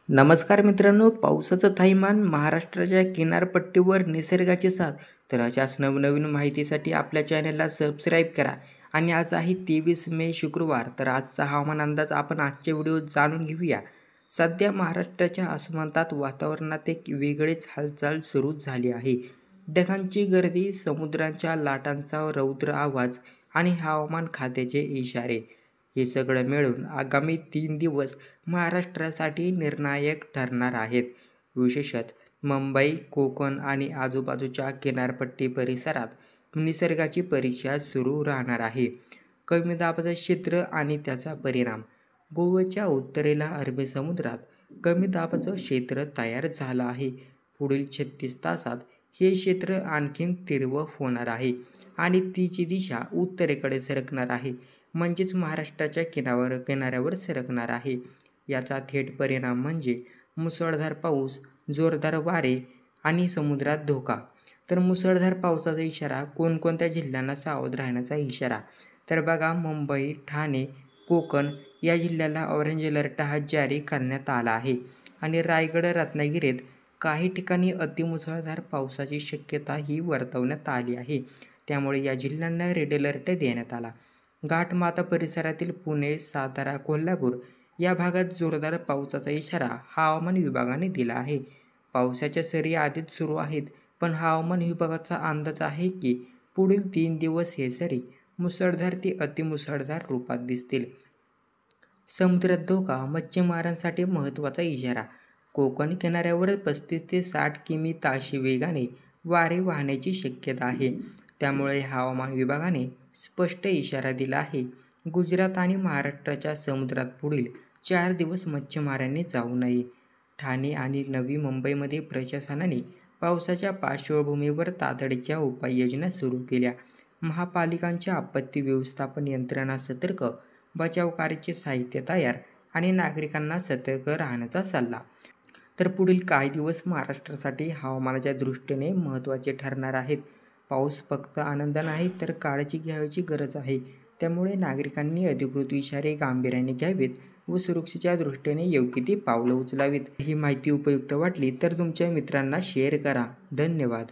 नमस्कार मित्रांनो, पावसाचं थैमान महाराष्ट्राच्या किनारपट्टीवर निसर्गाची साथ. तर अशाच नवनवीन माहितीसाठी आपल्या चॅनलला सबस्क्राईब करा. आणि आज आहे 23 मे शुक्रवार. तर आजचा हवामान अंदाज आपण आजच्या व्हिडिओत जाणून घेऊया. सध्या महाराष्ट्राच्या आसमंतात वातावरणात एक वेगळीच हालचाल सुरू झाली आहे. ढगांची गर्दी, समुद्राच्या लाटांचा रौद्र आवाज आणि हवामान खात्याचे इशारे, हे सगळं मिळून आगामी 3 दिवस महाराष्ट्रासाठी निर्णायक ठरणार आहेत. विशेषतः मुंबई, कोकण आणि आजूबाजूच्या किनारपट्टी परिसरात निसर्गाची परीक्षा सुरू राहणार आहे. कमी दाबाचं क्षेत्र आणि त्याचा परिणाम. गोव्याच्या उत्तरेला अरबी समुद्रात कमी दाबाचं क्षेत्र तयार झालं आहे. पुढील 36 तासात हे क्षेत्र आणखीन तीव्र होणार आहे आणि तिची दिशा उत्तरेकडे सरकणार आहे, म्हणजेच महाराष्ट्राच्या किनाऱ्यावर सरकणार आहे. याचा थेट परिणाम म्हणजे मुसळधार पाऊस, जोरदार वारे आणि समुद्रात धोका. तर मुसळधार पावसाचा इशारा, कोणकोणत्या जिल्ह्यांना सावध राहण्याचा इशारा. तर बघा, मुंबई, ठाणे, कोकण या जिल्ह्याला ऑरेंज अलर्ट हा जारी करण्यात आला आहे आणि रायगड, रत्नागिरीत काही ठिकाणी अतिमुसळधार पावसाची शक्यता ही वर्तवण्यात आली आहे. त्यामुळे या जिल्ह्यांना रेड अलर्ट देण्यात आला. घाटमाथा परिसरातील पुणे, सातारा, कोल्हापूर या भागात जोरदार पावसाचा इशारा हवामान विभागाने दिला आहे. पावसाच्या सरी आधीच सुरू आहेत, पण हवामान विभागाचा अंदाज आहे की पुढील 3 दिवस हे सरी मुसळधार ते अतिमुसळधार रूपात दिसतील. समुद्रात धोका, मच्छीमारांसाठी महत्त्वाचा इशारा. कोकण किनाऱ्यावर 35 ते 60 किमी ताशी वेगाने वारे वाहण्याची शक्यता आहे. त्यामुळे हवामान विभागाने स्पष्ट इशारा दिला आहे. गुजरात आणि महाराष्ट्राच्या समुद्रात पुढील 4 दिवस मच्छीमारांनी जाऊ नये. ठाणे आणि नवी मुंबईमध्ये प्रशासनाने पावसाच्या पार्श्वभूमीवर तातडीच्या उपाययोजना सुरू केल्या. महापालिकांच्या आपत्ती व्यवस्थापन यंत्रणा सतर्क, बचावकार्याचे साहित्य तयार आणि नागरिकांना सतर्क राहण्याचा सल्ला. तर पुढील काही दिवस महाराष्ट्रासाठी हवामानाच्या दृष्टीने महत्त्वाचे ठरणार आहेत. पाऊस फक्त आनंद नाही, तर काळजी घ्यायची गरज आहे. त्यामुळे नागरिकांनी अधिकृत इशारे गांभीर्याने घ्यावेत व सुरक्षेच्या दृष्टीने योग्य ती पावलं उचलावीत. ही माहिती उपयुक्त वाटली तर तुमच्या मित्रांना शेअर करा. धन्यवाद.